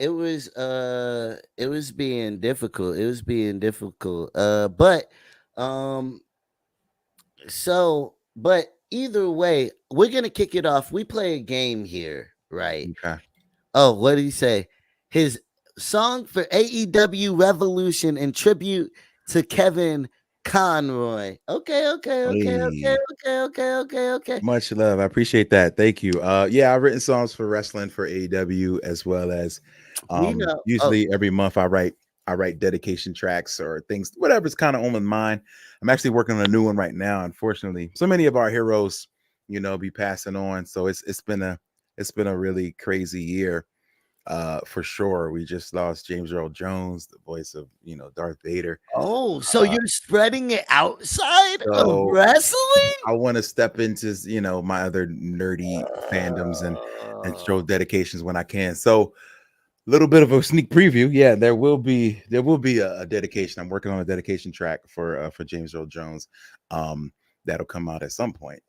it was being difficult. It was being difficult. But um but either way, we're gonna kick it off. We play a game here, right? Okay. Oh, what did he say? His song for AEW Revolution in tribute to Kevin Conroy. Hey, Okay. much love. I appreciate that. Thank you. Yeah, I've written songs for wrestling for AEW as well as We know. Oh, usually every month I write dedication tracks or things, whatever's kind of on my mind. I'm actually working on a new one right now. Unfortunately, so many of our heroes, be passing on. So it's been a really crazy year. For sure. We just lost James Earl Jones, the voice of Darth Vader. so Uh, you're spreading it outside of so wrestling? I want to step into my other nerdy fandoms and show Uh, dedications when I can. So a little bit of a sneak preview. Yeah, there will be a dedication. I'm working on a dedication track for James Earl Jones. That'll come out at some point.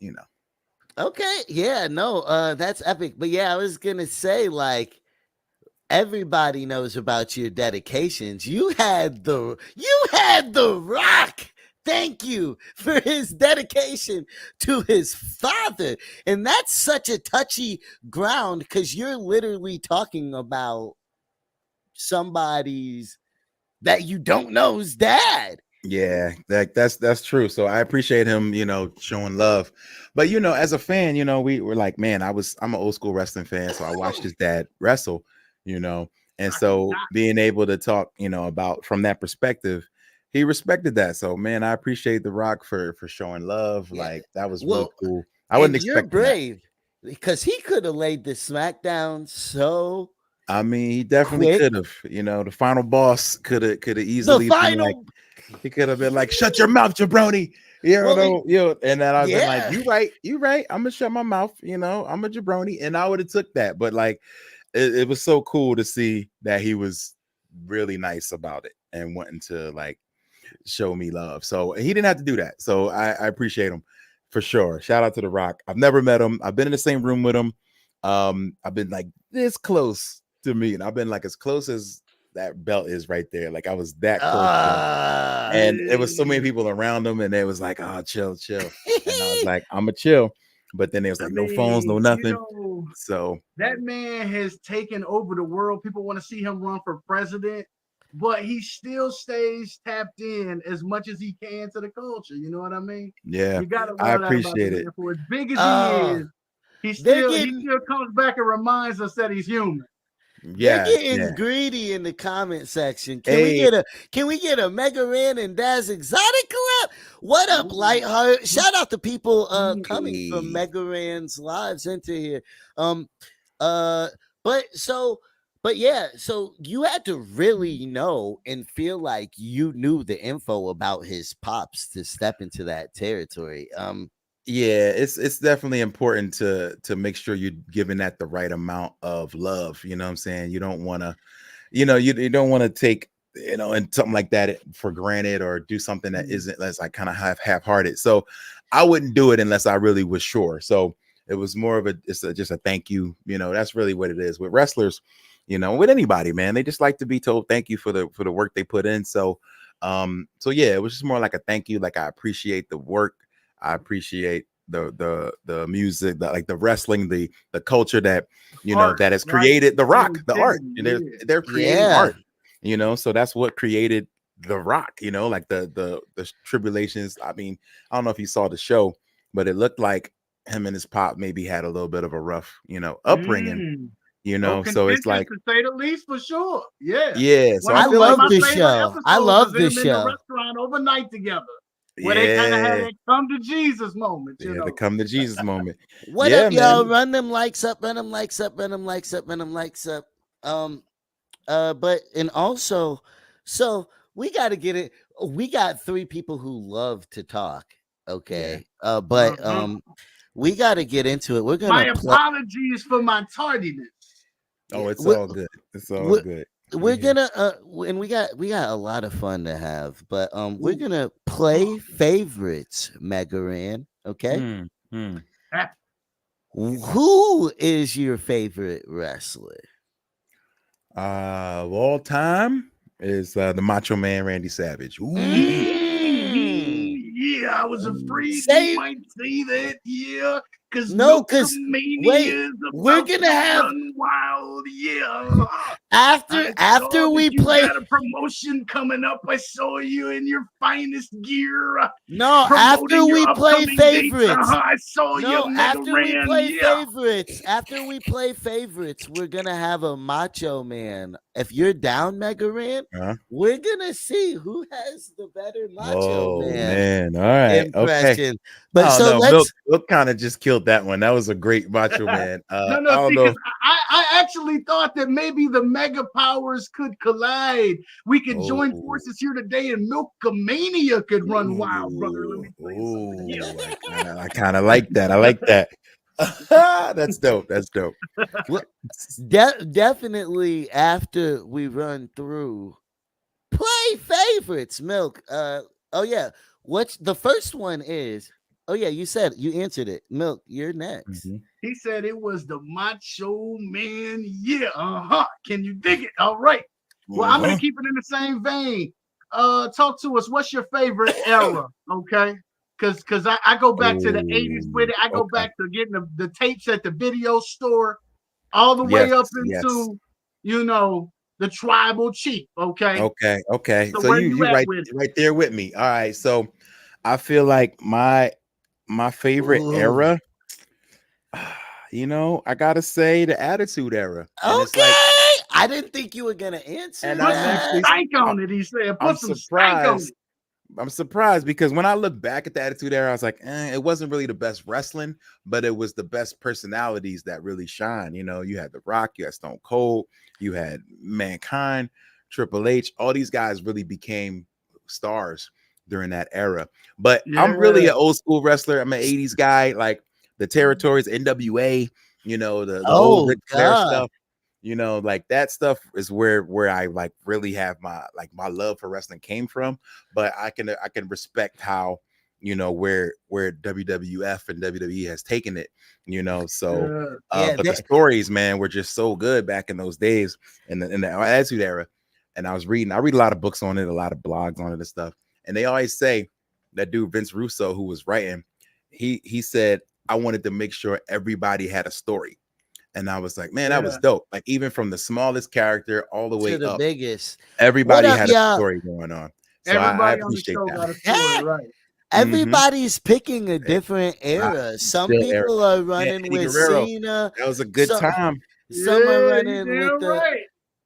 okay, yeah, no, that's epic. But yeah, I was gonna say, like, everybody knows about your dedications. You had the Rock. Thank you for his dedication to his father. And that's such a touchy ground because you're literally talking about somebody's that you don't know's dad. Yeah, that's true. So I appreciate him, showing love. But as a fan, we're like, man, I'm an old school wrestling fan, so I watched his dad wrestle, you know, and so being able to talk, about from that perspective, he respected that. So man, I appreciate The Rock for showing love. Yeah. Like that was really Well, cool. I wasn't and you're expecting that. brave because he could have laid the smackdown so I mean, he definitely quick. could have. The final boss could have The easily been like. final. He could have been like, "Shut your mouth, jabroni." Well, And then I've been like, yeah. You right. I'm gonna shut my mouth. I'm a jabroni," and I would have took that. But like, it was so cool to see that he was really nice about it and wanting to like show me love. So he didn't have to do that. So I appreciate him for sure. Shout out to The Rock. I've never met him. I've been in the same room with him. I've been like this close to me, and I've been like as close as that belt is right there. Like I was that close to him. Uh, And it was so many people around him, and they was like, "Oh, chill, chill." And I was like, "I'm a chill," but then there was I like no phones, no mean, nothing. So that man has taken over the world. People want to see him run for president, but he still stays tapped in as much as he can to the culture. You know what I mean? yeah, You got to I love that about the appreciate man. it. For as big as he uh, is, he they're still he getting still comes back and reminds us that he's human. they're Yeah, getting yeah. greedy in the comment section. Can we Hey, get a Mega Ran and Daz Exotic collab? What up, Lightheart? Shout out to people coming from hey. Mega Ran's lives into here. Um uh but so but yeah, so you had to really know and feel like you knew the info about his pops to step into that territory. Yeah, it's definitely important to make sure you're giving that the right amount of love. You know what I'm saying? You don't want to, you don't want to take, and something like that for granted or do something that isn't that's like kind of half-hearted. So I wouldn't do it unless I really was sure. So it was more of just a thank you. That's really what it is with wrestlers. With anybody, man, they just like to be told thank you for the work they put in. So yeah, it was just more like a thank you. Like I appreciate the work. I appreciate the music, like the wrestling, the culture that Art, that has right? created the Rock, the art, Creativity, and yeah. they're creating Yeah. art. So that's what created the Rock. Like the tribulations. I mean, I don't know if you saw the show, but it looked like him and his pop maybe had a little bit of a rough, upbringing. Mm. So So it's contentious like, to say the least, for sure. Yeah. yeah. So I I One feel one of like love my it this was, favorite show. I episodes was love this them in the show. restaurant overnight together, where they kind of had yeah, that come to Jesus moment, you the know. come to Jesus moment. What Yeah, up, y'all? man. Run them likes up, run them likes up, run them likes up, run them likes up. Um, but and also, so we got to get it. We got three people who love to talk. Yeah. Okay. But Mhm. we got to get into it. We're My gonna play. apologies for my tardiness. Oh, Yeah, it's all good. It's all we're, good. We we're here. gonna and we got a lot of fun to have. But we're Ooh. gonna play favorites, Megaran. Okay. Hmm. Hmm. Who is your favorite wrestler? Of all time is the Macho Man Randy Savage. Ooh, Yeah, I was afraid you Say might say that. Yeah, because no, because wait, Milkamania is we're about gonna to have run wild. Yeah. I saw after that we you play. got a promotion coming up. I saw you in your finest gear No, after promoting your we play upcoming dates. favorites. I saw you, No, Mega after we Ran. play Yeah. favorites, we're gonna have a Macho Man. If you're down, Mega Ran, huh? we're gonna see who has the better Macho Oh Man man. All right. Okay. impression. I But don't so know. Milk, let's. Milk kind of just killed that one. That was a great Macho Man. No, I no, don't see, know. because I actually thought that maybe the mega powers could collide. We could join Oh, forces here today and Milkamania could run wild, brother. Let me ooh, tell you something. Yeah. ooh. I kind of like that. I like that. That's dope. That's dope. Well, definitely after we run through play favorites, Milk. Oh yeah. What's the first one is? Oh yeah, you said you answered it. Milk, you're next. Mhm. He said it was the Macho Man. Yeah, Can you dig it? All right. Well, I'm gonna Uh-huh. keep it in the same vein. Talk to us. What's your favorite era? Okay. Cause I go back to the 80s with Oh, it. I go okay. back to getting the tapes at the video store, all the way Yes, up yes. into, you know, the tribal chief. Okay. Okay, okay. So So where you you you at right with it? right there with me. All right. So I feel like my favorite Ooh. era, I gotta say the Attitude Era, and it's like, Okay. I didn't think you were gonna answer and Put I'm some that. actually stank I- on it, he said. I'm Put some stank on surprised. it. I'm surprised because when I look back at the Attitude Era, I was like, it wasn't really the best wrestling, but it was the best personalities that really shine. You had The Rock, you had Stone Cold, you had Mankind, Triple H. All these guys really became stars during that era. But I'm really Yeah. an old school wrestler. I'm an 80s guy, like the Territories, NWA, the old Oh Ric Flair God. stuff. Like that stuff is where I like really have my love for wrestling came from. But I can respect how where WWF and WWE has taken it. So Yeah. Yeah, but the stories, man, were just so good back in those days in the Attitude Era. And I read a lot of books on it, a lot of blogs on it and stuff. And they always say that dude Vince Russo, who was writing, he said, I wanted to make sure everybody had a story. And I was like, man, that was Yeah. dope. Like even from the smallest character all the to way the up, biggest. What everybody up, had a y'all? story going on. So I Everybody on the appreciate show that. got a story, right? Hmm. Everybody's picking a different era. Some Still Eric. people are Man, running Eddie with Guerrero. Cena. That was a good Some time. some are Yeah, you running with damn the right.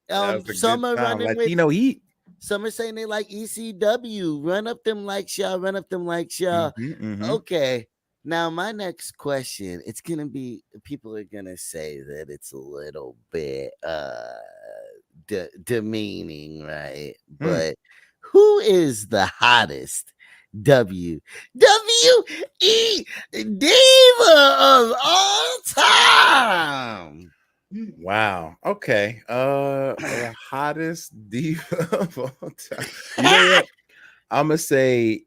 That was a good some are time. running with Latino Heat. some are saying they like ECW. Run up them like Shaw, run up them like Shaw. Hmm. Okay. Now my next question, it's gonna be people are gonna say that it's a little bit demeaning, right? Hmm. But who is the hottest WWE diva of all time? Wow. Okay. The hottest diva of all time. You know what? I'm gonna say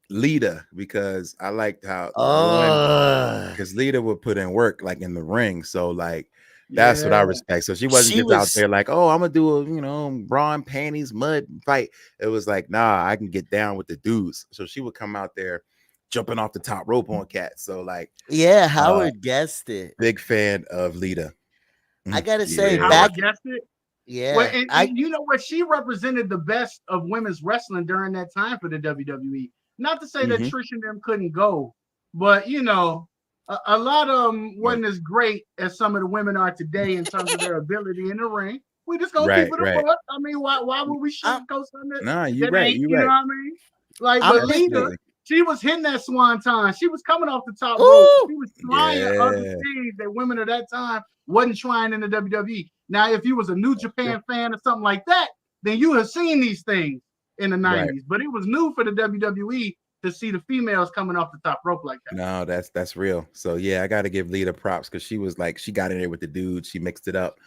Lita because I liked how one Oh, because Lita would put in work like in the ring. So like that's what I Yeah. respect. So she wasn't she just out was there like, oh, I'm gonna do a bra and panties mud fight. It was like, nah, I can get down with the dudes. So she would come out there jumping off the top rope on cats. So like yeah, uh Howard guessed it. big fan of Lita. I gotta say, Yeah. back Howard guessed it. Well, yeah, and I you know what? She represented the best of women's wrestling during that time for the WWE. Not to say that Hmm. Trish and them couldn't go, but a lot of them Right. wasn't as great as some of the women are today in terms of their ability in the ring. We just gonna keep Right, it a right. buck. I mean, why would we I'm sugarcoat something Nah, you that right. ain't? You You know right. what I mean? Like, I'm but thinking, Lita, Absolutely. she was hitting that swanton. She was coming off the top rope. ooh, She was trying other Yeah. things that women of that time wasn't trying in the WWE. Now, if you was a New That's true. Japan fan or something like that, then you have seen these things in the Right. 90s. But it was new for the WWE to see the females coming off the top rope like that. No, that's real. So yeah, I gotta give Lita props because she was like, she got in there with the dude, she mixed it up.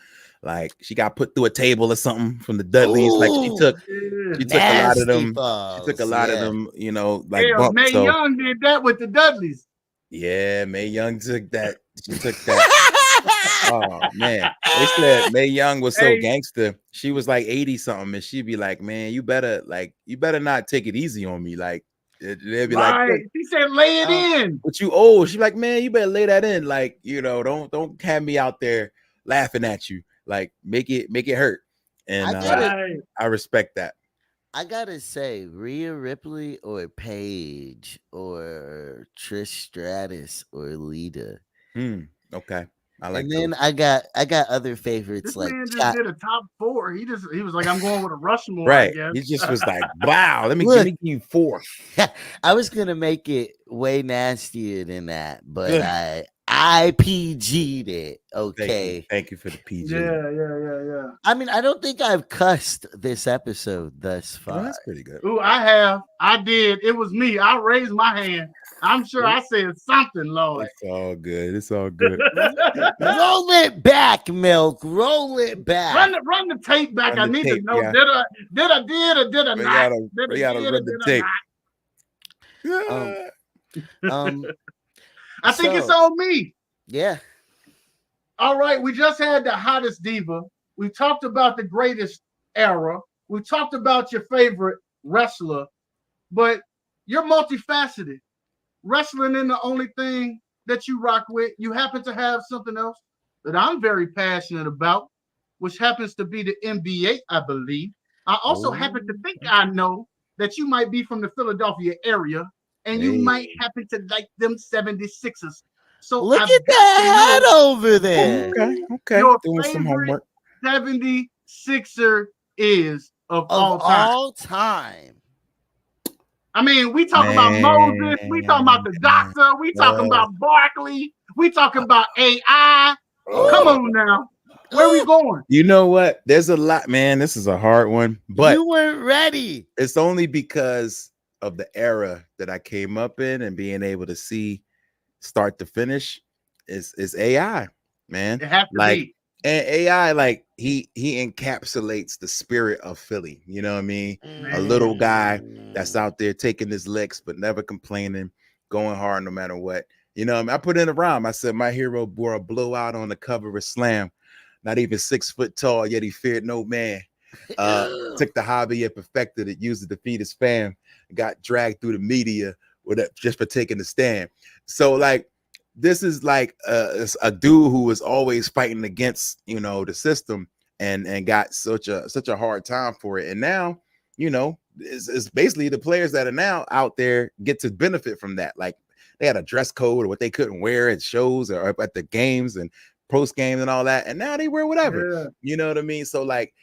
Like she got put through a table or something from the Dudleys. Like she ooh, took Yeah. she took a lot of nasty them, she took a balls. lot of Yeah. them, like Hell, bumps. Mae So Young did that with the Dudleys. yeah, Mae Young took that. She took that. Oh man, they said Mae Young was so Hey, gangster. She was like 80 something, and she'd be like, "Man, you better not take it easy on me." Like they'd be like, right. "Look, He said, lay it um, in. but you old." She'd be like, "Man, you better lay that in. Like don't have me out there laughing at you. Like make it hurt." And I gotta Right. I respect that. I gotta say, Rhea Ripley or Paige or Trish Stratus or Lita. Hmm. Okay, I And like those. then I got other favorites This like man just Chat. did a top four. He was like, I'm going with a Rushmore, I Right. guess. He just was like, "Wow, let Look, me give you four." I was gonna make it way nastier than that, but I PG'd it. Okay. Thank you for the PG. Yeah. I mean, I don't think I've cussed this episode thus Well, far. that's pretty good. Ooh, I have. I did. It was me. I raised my hand. I'm sure I said something, Lord. It's all good. It's all good. Roll it back, Milk. Roll it back. Run the tape back. Run I the need to tape, know yeah. did or did I We not? gotta Did we I gotta did or run the did I tape. Um, Yeah. um, not? I think it's so on me. yeah. All right, we just had the hottest diva. We talked about the greatest era. We talked about your favorite wrestler, but you're multifaceted. Wrestling isn't the only thing that you rock with. You happen to have something else that I'm very passionate about, which happens to be the NBA, I believe. I also happen to Oh, think I know that you might be from the Philadelphia area and you hey. might happen to like them 76ers. So Look I've at got to that know head over there. Okay, who okay. your Doing some favorite homework. 76er is of Of all time. all time. I mean, we talking about Man. Moses, we talking about the doctor, we talking Uh, about Barkley, we talking about AI. Come oh. on now. Where we going? You know what? There's a lot, man. This is a hard one, but You weren't ready. it's only because of the era that I came up in and being able to see start to finish is AI, man. It has to Like be. and AI, like he encapsulates the spirit of Philly. You know what I mean? A little guy that's Mm. out there taking his licks but never complaining, going hard no matter what. You know, what I mean? I put in a rhyme. I said my hero bore a blowout on the cover of Slam. Not even 6 foot tall, yet he feared no man. Took the hobby and perfected it, used it to feed his fam, got dragged through the media with it just for taking the stand. So like this is like a dude who was always fighting against the system and got such a hard time for it. And now, it's basically the players that are now out there get to benefit from that. Like they had a dress code or what they couldn't wear at shows or at the games and post game and all that. And now they wear whatever. Yeah. You know what I mean? So like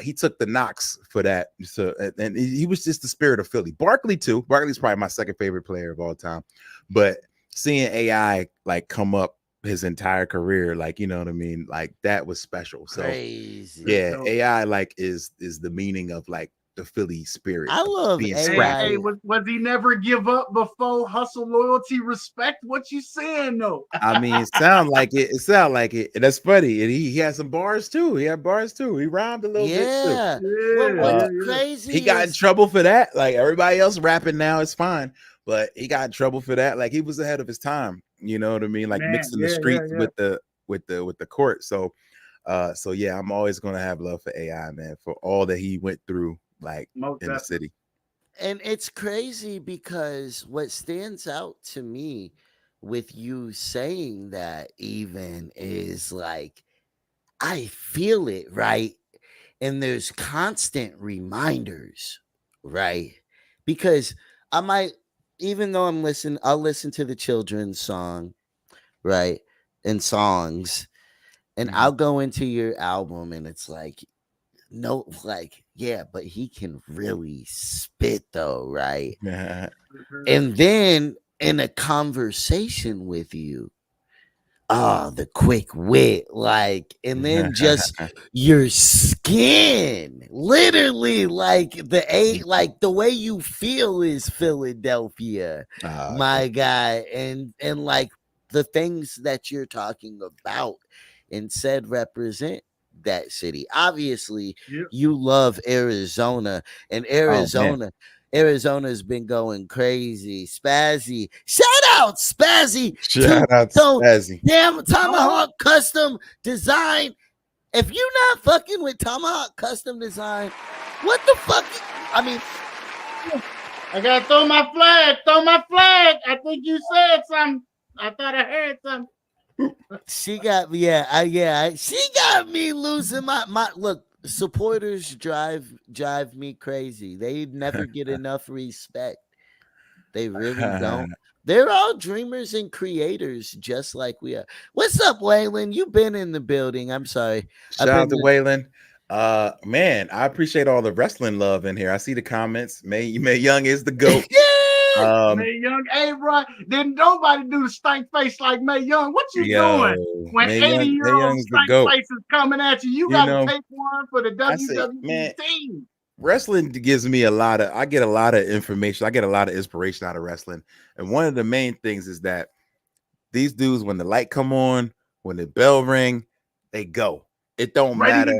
he took the knocks for that. So and he was just the spirit of Philly. Barkley too. Barkley's probably my second favorite player of all time. But seeing AI like come up his entire career, like you know what I mean, like that was special. So Crazy. yeah, So, AI like is the meaning of like the Philly spirit I of love being AI. hey, scrappy. was he never give up before hustle, loyalty, respect? What you saying though? I mean, it sound like it. It sound like it. And that's funny. And he had some bars too. He had bars too. He rhymed a little bit too. Yeah. Well, Yeah, what's Uh, yeah. he crazy got in is trouble for that. Like everybody else rapping now is fine, but he got in trouble for that. Like he was ahead of his time. You know what I mean? Like Man, mixing the streets yeah. with the court. So yeah, I'm always gonna have love for AI, man, for all that he went through, like Most in the definitely. city. and it's crazy because what stands out to me with you saying that even is like I feel it, right? And there's constant reminders, right? Because I might, even though I'll listen to the children's song, right? And songs, and Mhm. I'll go into your album and it's like, no, like, yeah, but he can really spit though, right? Mhm. And then in a conversation with you, oh, the quick wit, like, and then just your skin, literally, like like the way you feel is Philadelphia, my guy, and like the things that you're talking about and said represent that city. Obviously, Yep. you love Arizona, and Oh man, Arizona. Arizona's been going crazy. Spazzy, shout out Spazzy to Shout out to so Spazzy. damn Tomahawk Custom Design. If you not fucking with Tomahawk Custom Design, what the fuck? I mean, I gotta throw my flag. Throw my flag. I think you said something. I thought I heard something. she got she got me losing my look. Supporters drive me crazy. They never get enough respect. They really don't. They're all dreamers and creators, just like we are. What's up, Waylon? You've been in the building. I'm sorry. Shout out to Waylon. Man, I appreciate all the wrestling love in here. I see the comments. May Young is the GOAT. May Young, hey, bro, didn't nobody do the stank face like May Young. What you doing? When 80-year-old stank face is coming at you, you got to take one for the WWE team. Wrestling gives me I get a lot of information. I get a lot of inspiration out of wrestling. And one of the main things is that these dudes, when the light come on, when the bell ring, they go. It don't matter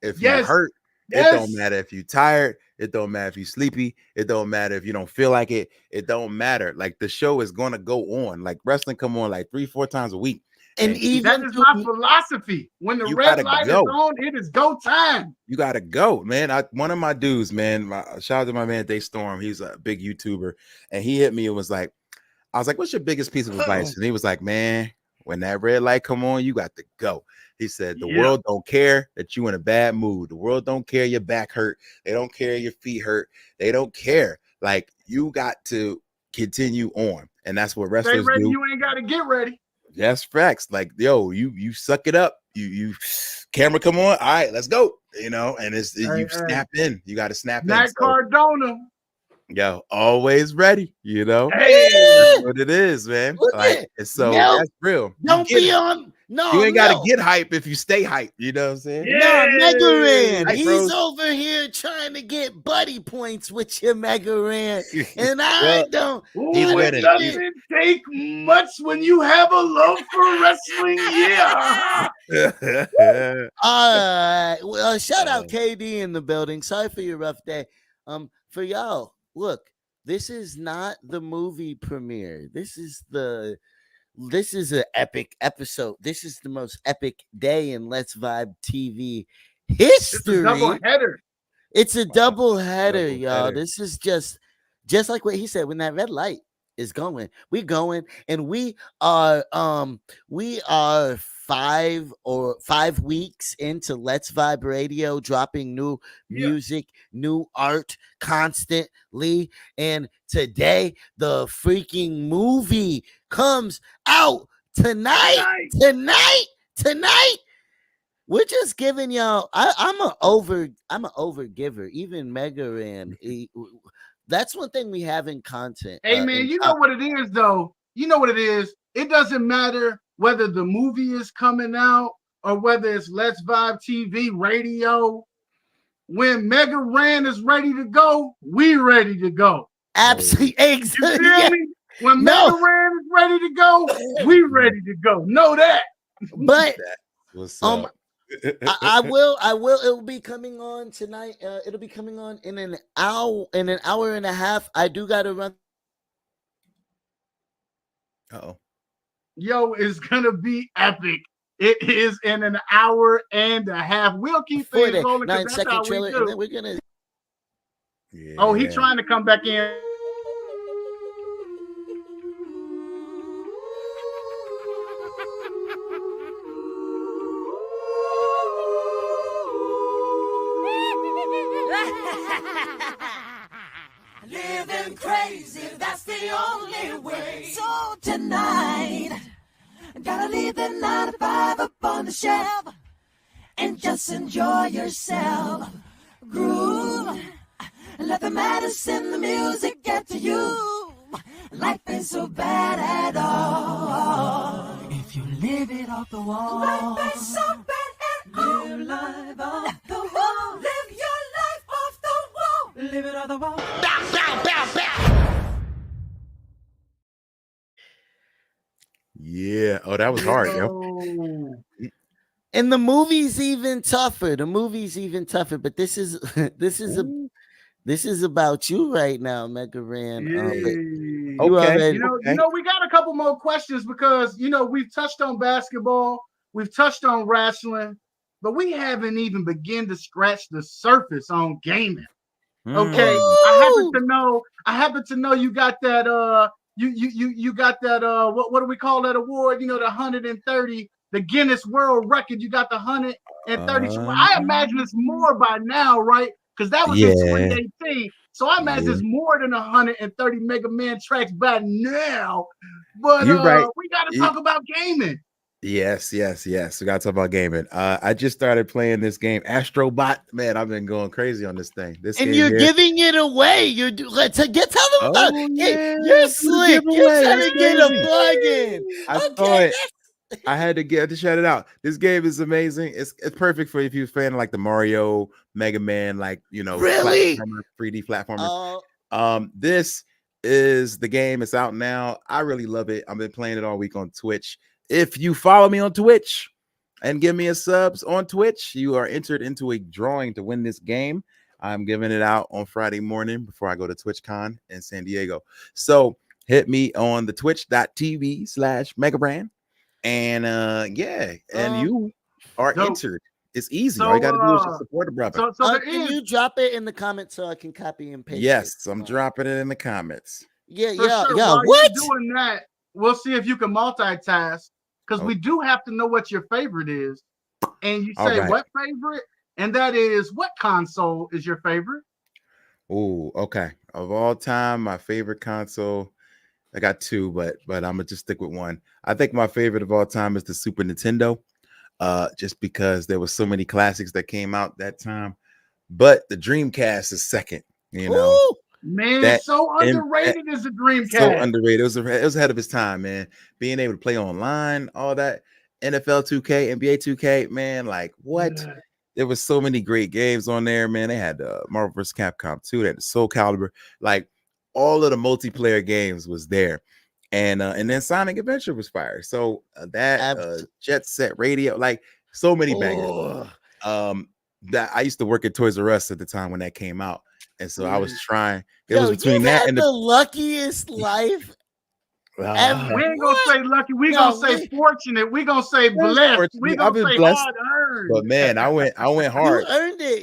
if you're hurt. It don't matter if you're tired. It don't matter if you're sleepy. It don't matter if you don't feel like it. It don't matter. Like the show is going to go on. Like wrestling come on like 3-4 times a week. And even that is my philosophy. When the red light is on, it is go time. You gotta go, man. One of my dudes, man. Shout out to my man Day Storm. He's a big YouTuber, and he hit me and was like, "I was like, what's your biggest piece of advice?" And he was like, "Man, when that red light come on, you got to go." He said, "The world don't care that you in a bad mood. The world don't care your back hurt. They don't care your feet hurt. They don't care. Like you got to continue on, and that's what wrestlers Stay ready, do. You ain't got to get ready." That's facts. Like, yo, you suck it up. You camera come on. All right, let's go. You know, and you snap in. You got to snap in. Matt Cardona. Yo, always ready. You know, hey, that's what it is, man. Like, so that's real. Don't be on. No, you ain't gotta get hype if you stay hype. You know what I'm saying? No, Mega Ran. He's over here trying to get buddy points with your Mega Ran, and I don't. It doesn't take much when you have a love for wrestling. Yeah. All right. Well, shout out KD in the building. Sorry for your rough day. For y'all, look, this is not the movie premiere. This is an epic episode. This is the most epic day in LetzVibe TV history. It's a double header, y'all. This is just like what he said. When that red light is going, we going, and we are 5 weeks into LetzVibe Radio, dropping new music, new art constantly. And today, the freaking movie comes out tonight. We're just giving y'all. I'm an over giver. Even Mega Ran. That's one thing we have in content. Hey man, you know what it is though. You know what it is. It doesn't matter whether the movie is coming out or whether it's LetzVibe TV radio. When Mega Ran is ready to go, we ready to go. Absolutely. You feel me? When Mega Ran is ready to go, we ready to go. Know that. But I will. It will be coming on tonight. It'll be coming on in an hour and a half. I do gotta run. Yo, it's gonna be epic. It is in an hour and a half. We'll keep things rolling. 9-second trailer, and then we're gonna. Oh, he's trying to come back in. Living crazy, that's the only way. So tonight, gotta leave the 9 to 5 up on the shelf and just enjoy yourself. Groove, let the medicine, the music get to you. Life ain't so bad at all if you live it off the wall. Life ain't so bad at all. Live life off the wall. Live your life off the wall. Live it off the wall. Bow, bow, bow, bow. Yeah. Oh, that was hard, yo. And the movie's even tougher. But this is This is about you right now, Mega Ran. But Yeah. you Okay. already We got a couple more questions because we've touched on basketball, we've touched on wrestling, but we haven't even begun to scratch the surface on gaming. Okay, Ooh! I happen to know you got that you got that what do we call that award? The 130, the Guinness World Record. You got the 130. I imagine it's more by now, right? Because that was in Yeah. 2018. So I imagine it's more than 130 Mega Man tracks by now. But You're right. we got to talk about gaming. Yes. We gotta talk about gaming. I just started playing this game, Astrobot. Man, I've been going crazy on this thing. This And game you're here. giving it away. Let's tell them about Oh, Hey, yeah, you're do the slick. You're giveaway. trying That's to get a crazy. plug in. I saw Okay, it. I had to shout it out. This game is amazing. It's perfect for if you're a fan of like the Mario, Mega Man, like really? platformer, 3D platformers. This is the game. It's out now. I really love it. I've been playing it all week on Twitch. If you follow me on Twitch and give me a subs on Twitch, you are entered into a drawing to win this game. I'm giving it out on Friday morning before I go to TwitchCon in San Diego. So hit me on the twitch.tv/Megabrand. And you are entered. It's easy. All you gotta do is just support a brother. Can you drop it in the comments so I can copy and paste it? Yes, I'm dropping it in the comments. Yeah. While What? you're doing that, we'll see if you can multitask, because we do have to know what your favorite is. And you say what favorite, and that is what console is your favorite? Oh, okay. Of all time, my favorite console. I got two, but I'm gonna just stick with one. I think my favorite of all time is the Super Nintendo, just because there was so many classics that came out that time. But the Dreamcast is second. Ooh, man, so underrated is the Dreamcast. So underrated. It was ahead of its time, man. Being able to play online, all that, NFL 2K, NBA 2K, man, like what? Yeah. There was so many great games on there, man. They had Marvel vs. Capcom 2, they had the Soul Calibur, like all of the multiplayer games was there. And then Sonic Adventure was fire. So Jet Set Radio, like so many bangers. That I used to work at Toys R Us at the time when that came out. And so I was trying. It was between that and the luckiest life. We ain't gonna say lucky. We gonna say fortunate. We gonna say blessed. We gonna say blessed, hard earned. But man, I went hard. You earned it.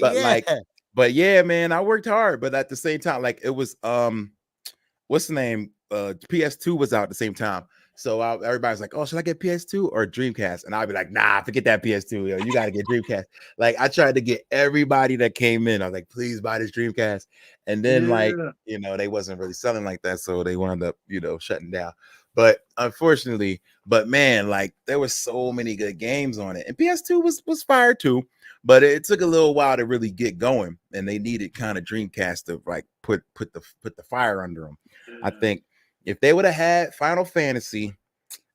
But yeah, man, I worked hard. But at the same time, like it was what's the name? PS2 was out at the same time. So everybody's like, oh, should I get PS2 or Dreamcast? And I'd be like, nah, forget that PS2. Yo, you got to get Dreamcast. Like, I tried to get everybody that came in. I was like, please buy this Dreamcast. And then, they wasn't really selling like that. So they wound up, shutting down. But unfortunately, man, like, there were so many good games on it. And PS2 was fire too. But it took a little while to really get going. And they needed kind of Dreamcast to, like, put the fire under them. I think if they would have had Final Fantasy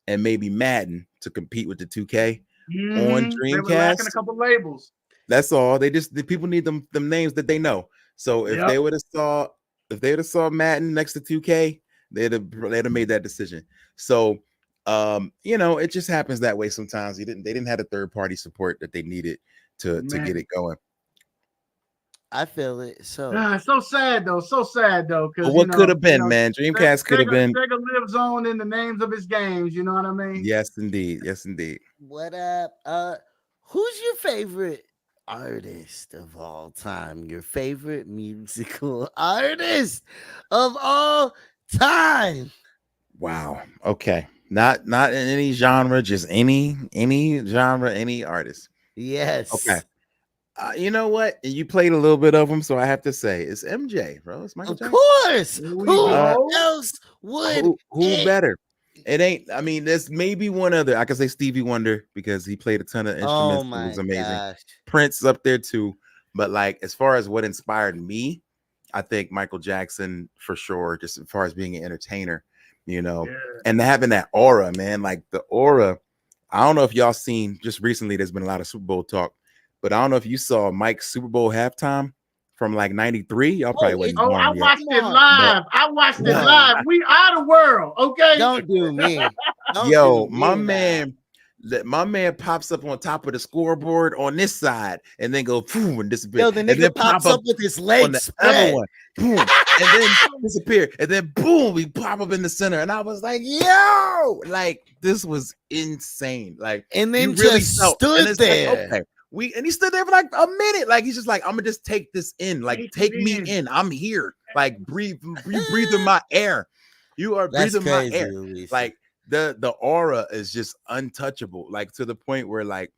and maybe Madden to compete with the 2K on Dreamcast, they were lacking a couple labels. That's all. The people need them names that they know. So if they would have saw Madden next to 2K, they'd have made that decision. So it just happens that way sometimes. They didn't have the third party support that they needed to get it going. I feel it. So sad though. Because what could have been, man? Dreamcast could have been. Sega lives on in the names of his games. You know what I mean? Yes, indeed. What up? Who's your favorite artist of all time? Your favorite musical artist of all time? Wow. Okay. Not in any genre, just any genre, any artist. Yes. Okay. You know what? You played a little bit of them, so I have to say it's MJ, bro. It's Michael Jackson. Of course. Who else would? Who better? It ain't. I mean, there's maybe one other. I can say Stevie Wonder because he played a ton of instruments. It was amazing. Gosh. Prince is up there too. But like, as far as what inspired me, I think Michael Jackson for sure. Just as far as being an entertainer, and having that aura, man. Like the aura. I don't know if y'all seen just recently. There's been a lot of Super Bowl talk. But I don't know if you saw Mike's Super Bowl halftime from like '93. Y'all probably wasn't born I watched it live. I watched it live. We are the world, okay? Don't do me. My man my man pops up on top of the scoreboard on this side and then go boom and disappear. Yo, the and nigga then pops pop up with his on legs the other spread. one, boom, and then disappear. And then boom, we pop up in the center. And I was like, yo, like this was insane. Like, And then you really just felt, stood and it's there. like, okay. And he stood there for like a minute. Like, he's just like, I'm gonna just take this in. Like, take me in. I'm here. Like, breathing my air. You are That's breathing my crazy, air. Luis. Like, the aura is just untouchable. Like, to the point where like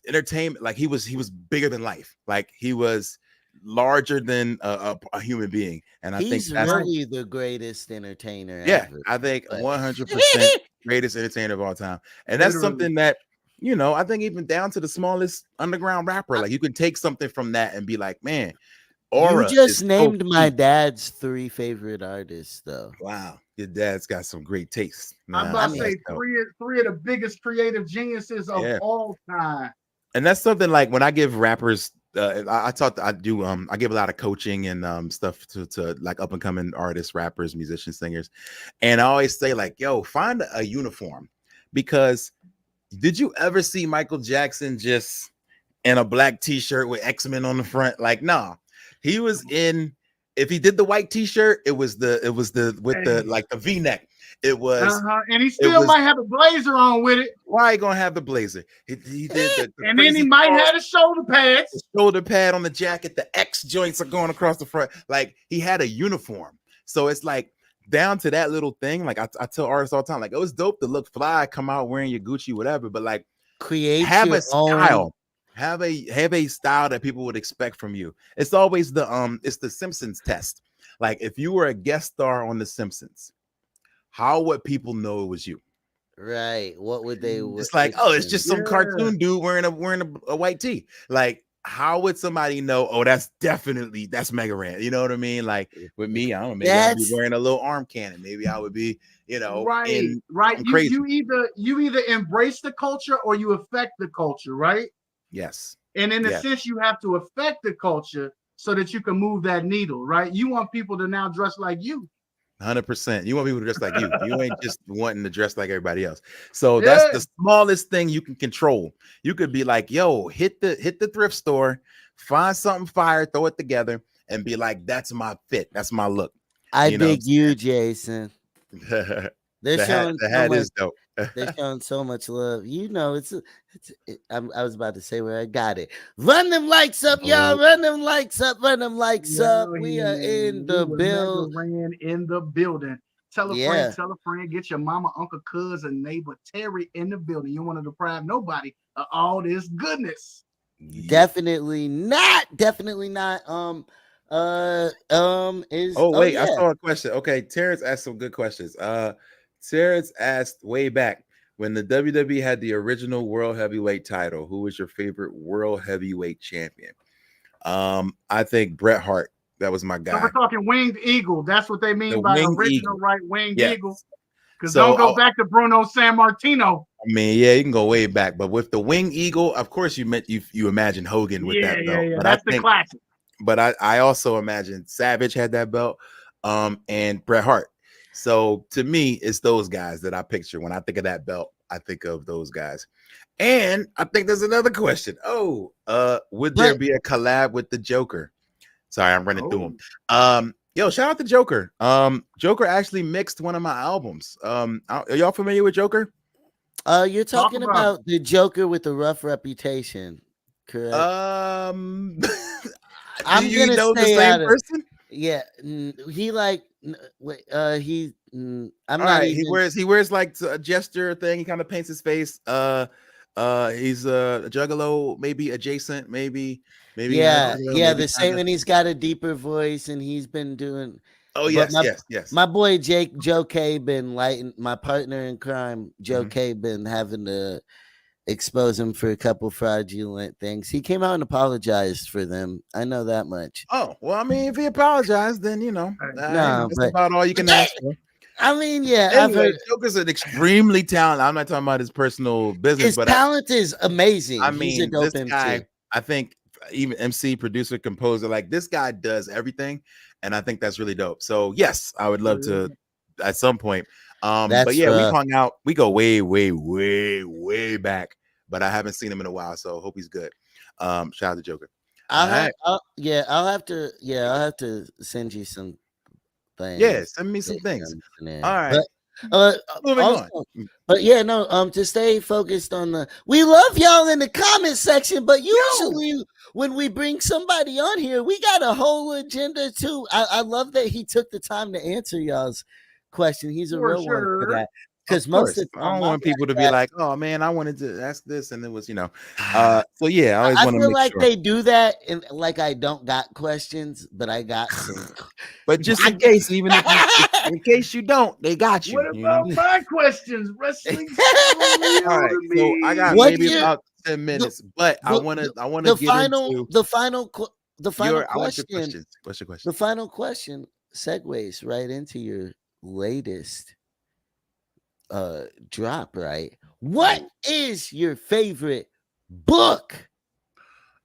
entertainment, like he was bigger than life. Like, he was larger than a human being. And I think he's that's really the greatest entertainer yeah, ever. I think But- 100% greatest entertainer of all time. And that's Literally. something that, you know, I think even down to the smallest underground rapper, like you can take something from that and be like, man, aura. You just is so named my key. dad's 3 favorite artists, though. Wow, your dad's got some great taste. I'm Nah, about to I say that's dope. three of the biggest creative geniuses of Yeah. all time. And that's something like when I give rappers, I give a lot of coaching and stuff to like up and coming artists, rappers, musicians, singers, and I always say like, yo, find a uniform, because did you ever see Michael Jackson just in a black t-shirt with X-Men on the front? Like, nah, he was in. If he did the white t-shirt, it was the with the like the V-neck. It was. And he still was- might have a blazer on with it. Why you gonna have the blazer? He did the And then he crazy might cross, have the shoulder pads. the shoulder pad on the jacket. The X joints are going across the front. Like, he had a uniform. So it's like down to that little thing. Like, I tell artists all the time, like, it was dope to look fly, come out wearing your Gucci, whatever. But like, Create have your a style. own. Have a style that people would expect from you. It's always it's the Simpsons test. Like, if you were a guest star on the Simpsons, how would people know it was you? Right. What would they? It's like, oh, it's just some Yeah. cartoon dude wearing a white tee. Like, how would somebody know? Oh, that's Mega Ran. You know what I mean? Like, with me, I don't know. Maybe I'd be That's- wearing a little arm cannon. Maybe I would be, you know, Right, in right. something crazy. You either embrace the culture or you affect the culture, right? Yes. And in a Yes. sense, you have to affect the culture so that you can move that needle, right? You want people to now dress like you. 100%. You want people to dress like you. You ain't just wanting to dress like everybody else. So that's Yeah. the smallest thing you can control. You could be like, yo, hit the thrift store, find something fire, throw it together, and be like, that's my fit. That's my look. I You know dig you, Jason. the They're showing so hat much. is dope. They're showing so much love. You know, I was about to say where I got it. Run them likes up, y'all. Run them likes up. Run them likes up. We are in the build. Ran in the building. Tell a Yeah. friend, get your mama, uncle, cousin, neighbor, Terry in the building. You want to deprive nobody of all this goodness. Definitely not. Definitely not. Wait, I saw a question. Okay, Terrence asked some good questions. Terrence asked way back when the WWE had the original World Heavyweight title, who was your favorite World Heavyweight champion? I think Bret Hart. That was my So guy. we're talking winged eagle. That's what they mean The by winged original, eagle. right? Winged Yes. eagle. Because So, don't go back to Bruno San Martino. I mean, yeah, you can go way back, but with the wing eagle, of course, you imagine Hogan with that belt. But That's I the think, classic. but I also imagine Savage had that belt, and Bret Hart. So to me, it's those guys that I picture when I think of that belt. I think of those guys, and I think there's another question. Would there be a collab with the Joker? Sorry, I'm running through them. Yo, shout out to Joker. Joker actually mixed one of my albums. Are y'all familiar with Joker? You're talking about the Joker with the rough reputation, correct? I'm gonna know stay the out same of- person. Yeah, he like he. I'm All not right, even. he wears like a gesture thing. He kind of paints his face. He's a juggalo, maybe adjacent, maybe. Yeah, not a juggalo, yeah, maybe the same, kinda. and he's got a deeper voice, and he's been doing. Oh but yes. My boy Joe K been lighting, my partner in crime, Joe K been having to expose him for a couple fraudulent things. He came out and apologized for them. I know that much. Oh well, I mean, if he apologized, then that's but- about all you can ask for. I mean, yeah, I've Anyway, heard Joker's an extremely talented. I'm not talking about his personal business, his but talent is amazing. I He's a mean, dope this MC. guy, I think even MC, producer, composer, like this guy does everything. And I think that's really dope. So yes, I would love to at some point. But That's yeah, we've rough. hung out. We go way, way, way, way back. But I haven't seen him in a while, so hope he's good. Shout out to Joker. All right. I'll have to send you some Yeah, things. send me some that things. you're All understanding. right. But Moving also, on. but yeah, no, to stay focused on we love y'all in the comment section, but usually when we bring somebody on here, we got a whole agenda too. I love that he took the time to answer y'all's question. He's a For real one for sure. that. Of Because most course, of the I time, don't my want people to be podcast- like, "Oh man, I wanted to ask this," and it was, So yeah, I always I want to feel make like sure. they do that, and like I don't got questions, but I got some. But just in case, even if in case you don't, they got you. What about my questions? Wrestling so real All right, to so I me. got What's maybe your about 10 minutes, but I want to the get final into the final I want your question? questions. What's your question? The final question segues right into your latest drop, right? What is your favorite book?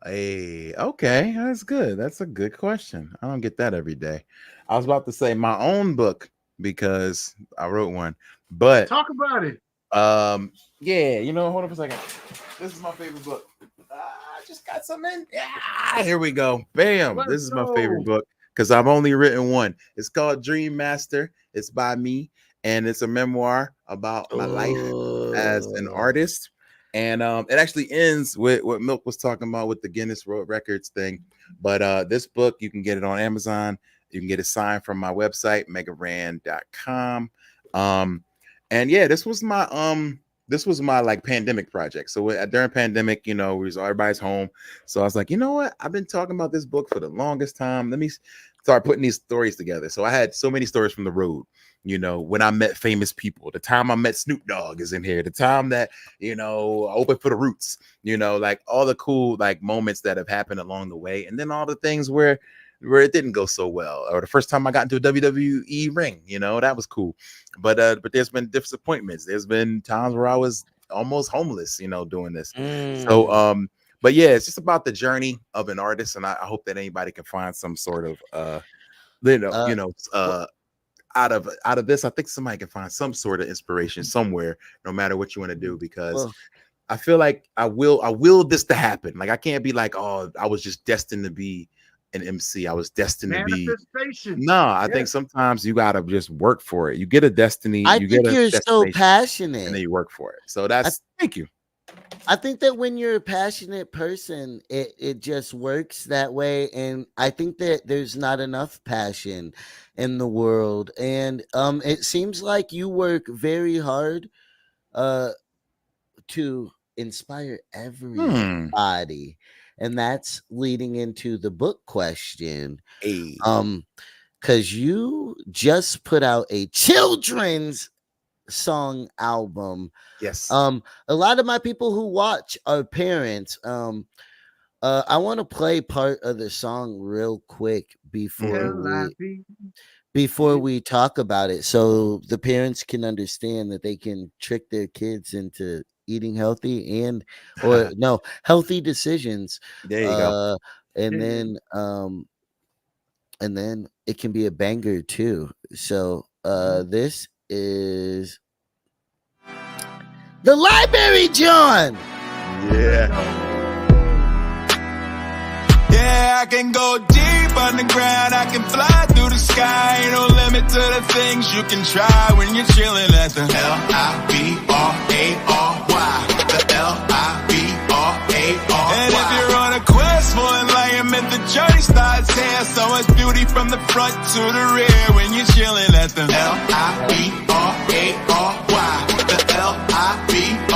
Hey, okay, that's good. That's a good question. I don't get that every day. I was about to say my own book because I wrote one, but Talk about it. yeah, hold on for a second. This is my favorite book. I just got some in. Yeah, here we go. Bam. Let's This is my go. favorite book because I've only written one. It's called Dream Master. It's by me, and it's a memoir about my life as an artist. And it actually ends with what Milk was talking about with the Guinness World Records thing. But this book, you can get it on Amazon. You can get it signed from my website, megarand.com. And yeah, this was my like pandemic project. So during pandemic, everybody's home. So I was like, you know what? I've been talking about this book for the longest time. Let me start putting these stories together. So I had so many stories from the road. When I met famous people, the time I met Snoop Dogg is in here, the time that, I opened for the Roots, like all the cool like moments that have happened along the way. And then all the things where it didn't go so well, or the first time I got into a WWE ring, that was cool. But there's been disappointments. There's been times where I was almost homeless, doing this. So, but yeah, it's just about the journey of an artist. And I hope that anybody can find some sort of, out of this. I think somebody can find some sort of inspiration somewhere, no matter what you want to do, because I feel like I will this to happen. Like I can't be like, oh, I was just destined to be an MC. I was destined to be. No, I think sometimes you gotta just work for it. You get a destiny. I think you're so passionate, and then you work for it. So thank you. I think that when you're a passionate person, it just works that way. And I think that there's not enough passion in the world. And it seems like you work very hard to inspire everybody. And that's leading into the book question. Because you just put out a children's song album. Yes. A lot of my people who watch are parents. I want to play part of the song real quick before we talk about it, so the parents can understand that they can trick their kids into eating healthy healthy decisions. There you go. And then it can be a banger too. So this is The Library John. Yeah, I can go deep underground, I can fly through the sky. Ain't no limit to the things you can try when you're chilling at the L-I-B-R-A-R-Y. The L-I-B-R-A-R-Y. And if you're on a quest for enlightenment, the journey starts here. So much beauty from the front to the rear when you're chilling at the L-I-B-R-A-R-Y. The L-I-B-R-A-R-Y.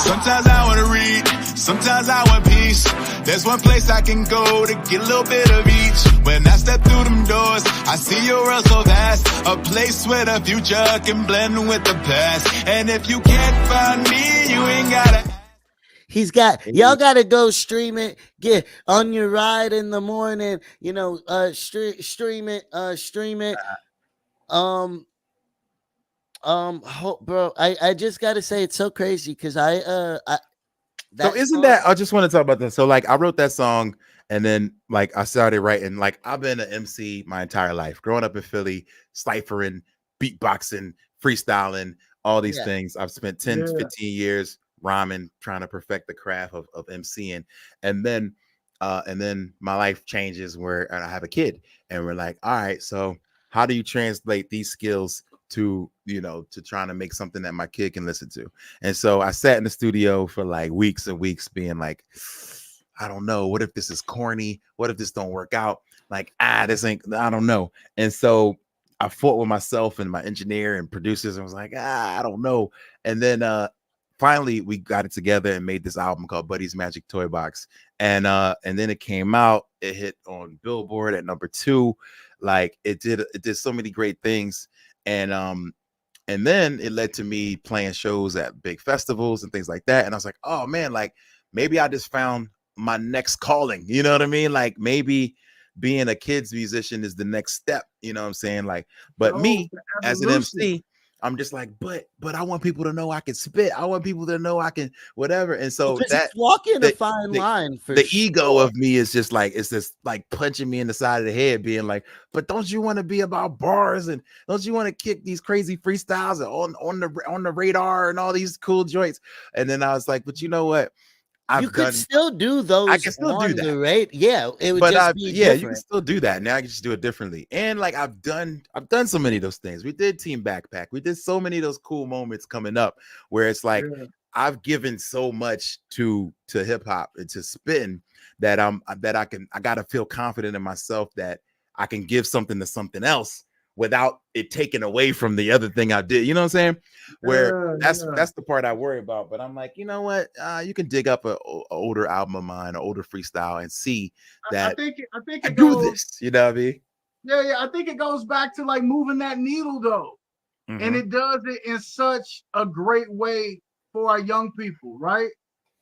Sometimes I want to read, sometimes I want peace. There's one place I can go to get a little bit of each. When I step through them doors, I see your world so vast. A place where the future can blend with the past. And if you can't find me, you ain't gotta. Y'all gotta go stream it. Get on your ride in the morning. Stream it. Bro, I just gotta say it's so crazy because so isn't that I just want to talk about that. So like I wrote that song And then like I started writing, like I've been an MC my entire life, growing up in Philly, ciphering, beatboxing, freestyling, all these Yeah. things. I've spent 10 to Yeah. 15 years rhyming, trying to perfect the craft of MCing. And then my life changes where I have a kid, and we're like, all right, so how do you translate these skills to, to trying to make something that my kid can listen to? And so I sat in the studio for like weeks and weeks being like, I don't know. What if this is corny? What if this don't work out? Like, this ain't, I don't know. And so I fought with myself and my engineer and producers and was like, I don't know. And then finally we got it together and made this album called Buddy's Magic Toy Box. And then it came out, it hit on Billboard at #2. Like it did so many great things. And then it led to me playing shows at big festivals and things like that. And I was like, oh man, like maybe I just found my next calling. You know what I mean? Like maybe being a kids musician is the next step. You know what I'm saying? Like, but me the as an evolution. MC, I'm just like, but I want people to know I can spit. I want people to know I can whatever. And so Because that it's walking the, a fine the, line for the sure. ego of me is just like, it's just like punching me in the side of the head, being like, but don't you want to be about bars, and don't you want to kick these crazy freestyles on the radar and all these cool joints? And then I was like, but you know what? You could still do I those can still do on that. the rate. Yeah, it would But just be you can different. still do that. Now I can just do it differently. And like I've done so many of those things. We did Team Backpack. We did so many of those cool moments coming up where it's like I've given so much to hip hop and to spin that I gotta feel confident in myself that I can give something to something else without it taking away from the other thing I did. You know what I'm saying? Where that's the part I worry about. But I'm like, you know what? You can dig up a older album of mine, an older freestyle, and see that I think I it do goes. this. You know what I mean? Yeah. I think it goes back to like moving that needle though, and it does it in such a great way for our young people, right?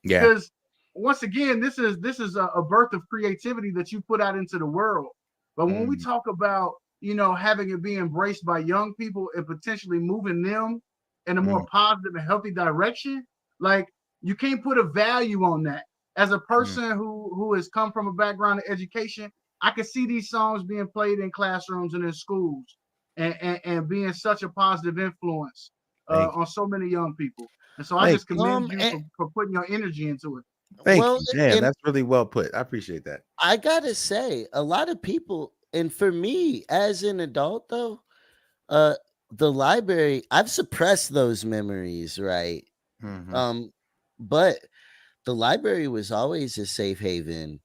Yeah. Because once again, this is a birth of creativity that you put out into the world. But when we talk about having it be embraced by young people and potentially moving them in a more positive and healthy direction, like you can't put a value on that. As a person who has come from a background of education, I can see these songs being played in classrooms and in schools and being such a positive influence on so many young people. And so I just commend you for putting your energy into it. Thank you. Damn, that's really well put. I appreciate that. I gotta say, a lot of people, and for me as an adult though, the library, I've suppressed those memories, right? But the library was always a safe haven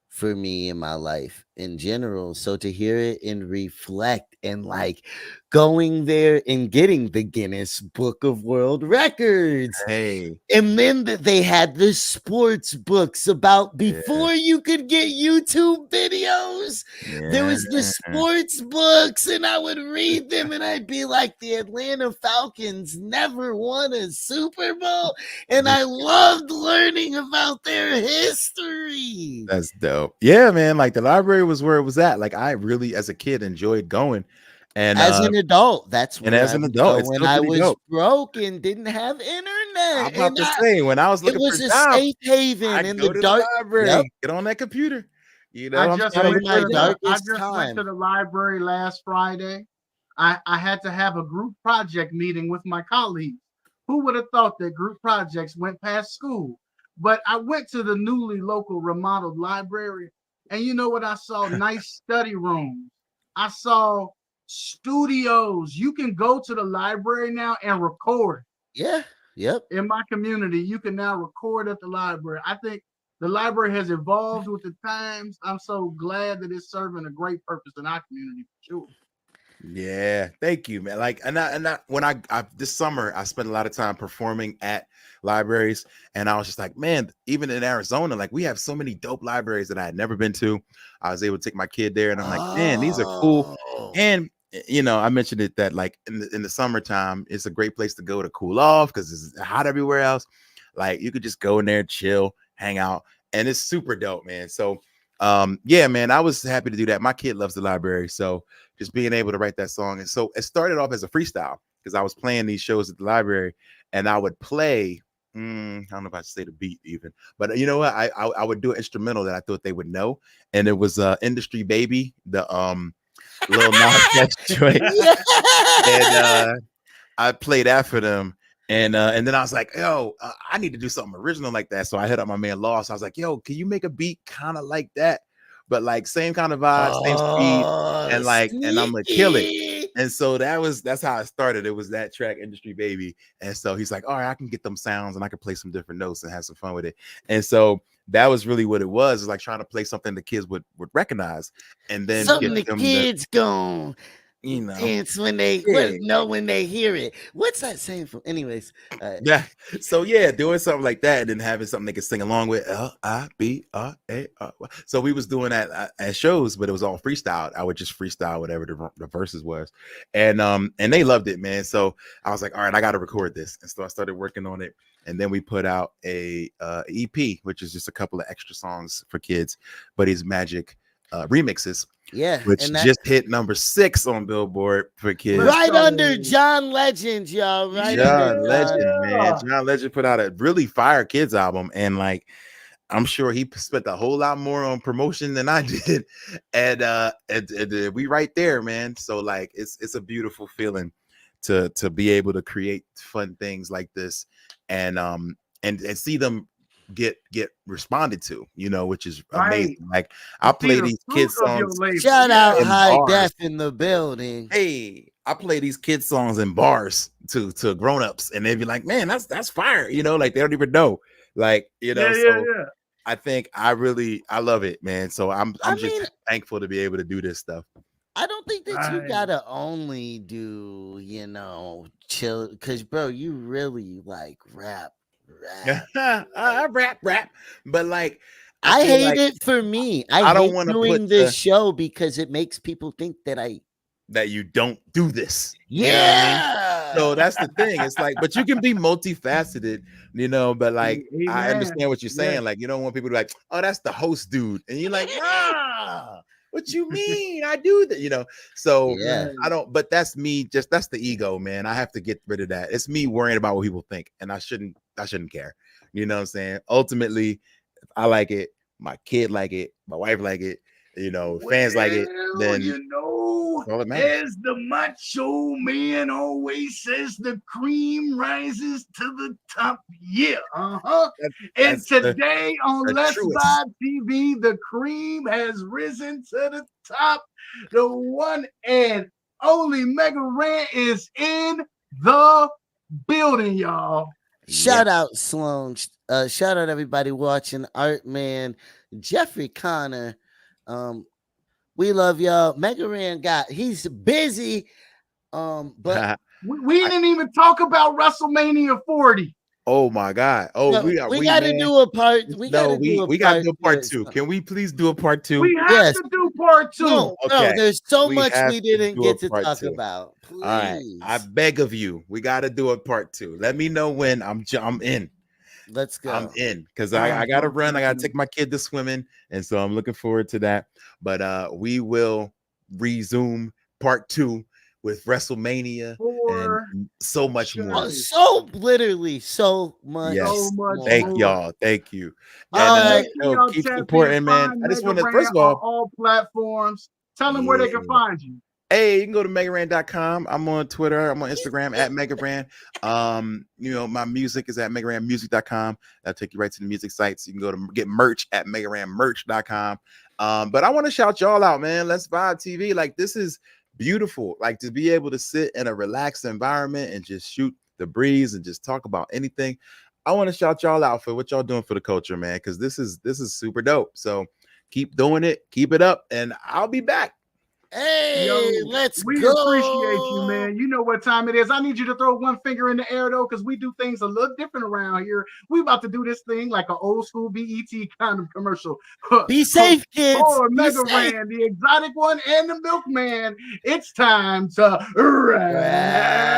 for me in my life in general. So to hear it and reflect and like going there and getting the Guinness Book of World Records. Hey. And then that they had the sports books about before you could get YouTube videos. There was the sports books, and I would read them and I'd be like, the Atlanta Falcons never won a Super Bowl. And I loved learning about their history. That's dope. Yeah, man. Like the library was where it was at. Like I really, as a kid, enjoyed going. And as an adult, that's and as an adult, it's when still I pretty was dope. broke and didn't have internet. I'm about to say, when I was looking it was for a jobs, safe haven I'd in go the to dark. the library, Yep. get on that computer. You know, I just went darkest to the library last Friday. I had to have a group project meeting with my colleagues. Who would have thought that group projects went past school? But I went to the newly local remodeled library, and you know what I saw? Nice study rooms. I saw studios. You can go to the library now and record. Yeah. Yep. In my community, you can now record at the library. I think the library has evolved with the times. I'm so glad that it's serving a great purpose in our community for sure. Yeah, thank you, man. Like, when I this summer, I spent a lot of time performing at libraries, and I was just like, man, even in Arizona, like we have so many dope libraries that I had never been to. I was able to take my kid there, and I'm like, man, these are cool. And I mentioned it that like in the summertime, it's a great place to go to cool off because it's hot everywhere else. Like you could just go in there, chill, hang out, and it's super dope, man. So yeah, man, I was happy to do that. My kid loves the library, so just being able to write that song. And so it started off as a freestyle because I was playing these shows at the library, and I would play I don't know if I should say the beat even, but you know what? I would do an instrumental that I thought they would know, and it was Industry Baby, the Lil Nas X joint, and Yeah. I played that for them. And then I was like, yo, I need to do something original like that. So I hit up my man Lost. I was like, yo, can you make a beat kind of like that? But like same kind of vibe, same speed, Oh, and I'm gonna kill it. sneaky. And so that's how I started. It was that track, Industry Baby. And so he's like, all right, I can get them sounds and I can play some different notes and have some fun with it. And so that was really what it was. It's like trying to play something the kids would recognize and then Something get the them kids gon' you know. dance when they know when they hear it. What's that saying from? Anyways, Yeah. So yeah, doing something like that and then having something they could sing along with. LIBRA. So we was doing that at shows, but it was all freestyle. I would just freestyle whatever the verses was, and they loved it, man. So I was like, all right, I got to record this, and so I started working on it, and then we put out a EP, which is just a couple of extra songs for kids, but it's magic remixes. yeah, Which and that, just hit number 6 on Billboard for kids. right under John Legend, y'all. Right John under Legend, John. man. John Legend put out a really fire kids album, and like I'm sure he spent a whole lot more on promotion than I did. And we right there, man. So like it's a beautiful feeling to be able to create fun things like this and see them get responded to, you know, which is amazing. Like I play these kids songs. Shout out in High bars. Def in the building. Hey, I play these kids songs in bars to grown-ups, and they'd be like, man, that's fire, you know, like they don't even know, like, you know. I think I love it, man. So I'm just thankful to be able to do this stuff. I don't think that you gotta only do, you know, chill, because bro, you really like rap. I rap, but like I hate like it for me. I don't hate want to doing put this show because it makes people think that that you don't do this. Yeah. You know what I mean? So that's the thing. It's like, but you can be multifaceted, you know, but like I understand what you're saying. Like, you don't want people to be like, oh, that's the host dude. And you're like, nah, what you mean? I do that, you know. So I don't, but that's me, that's the ego, man. I have to get rid of that. It's me worrying about what people think, and I shouldn't care. You know what I'm saying? Ultimately, if I like it, my kid like it, my wife like it, you know, fans like it, then you know, as the macho man always says, the cream rises to the top. Yeah, and today on LetzVibe TV, the cream has risen to the top. The one and only Mega Ran is in the building, y'all. Shout out Sloan. Shout out everybody watching. Art Man, Jeffrey Connor. We love y'all. Mega Ran he's busy. But we didn't even talk about WrestleMania 40. Oh my God! Oh, no, we got to do a part. We got to do a part 2. Can we please do a part 2? We have to do part 2. No, there's so much we didn't get to talk about. Please. All right, I beg of you, we got to do a part 2. Let me know when. I'm in. Let's go. I'm in because I gotta run. I gotta take my kid to swimming, and so I'm looking forward to that. But we will resume part 2 with WrestleMania and so much more. So literally so much. Yes. So much. Thank y'all. Thank you. And, keep supporting, man. I just want to first of all platforms. Tell them where they can find you. Hey, you can go to megaran.com. I'm on Twitter. I'm on Instagram at Megaran. You know, my music is at megaranmusic.com. That'll take you right to the music sites. You can go to get merch at megaranmerch.com. But I want to shout y'all out, man. LetzVibe TV. Like, this is beautiful. Like, to be able to sit in a relaxed environment and just shoot the breeze and just talk about anything. I want to shout y'all out for what y'all doing for the culture, man, because this is super dope. So keep doing it, keep it up, and I'll be back. Hey, we go. Appreciate you, man. You know what time it is. I need you to throw one finger in the air, though, because we do things a little different around here. We about to do this thing like an old school BET kind of commercial. Be safe, kids. Or Mega Ran, the exotic one, and the milkman. It's time to wrap.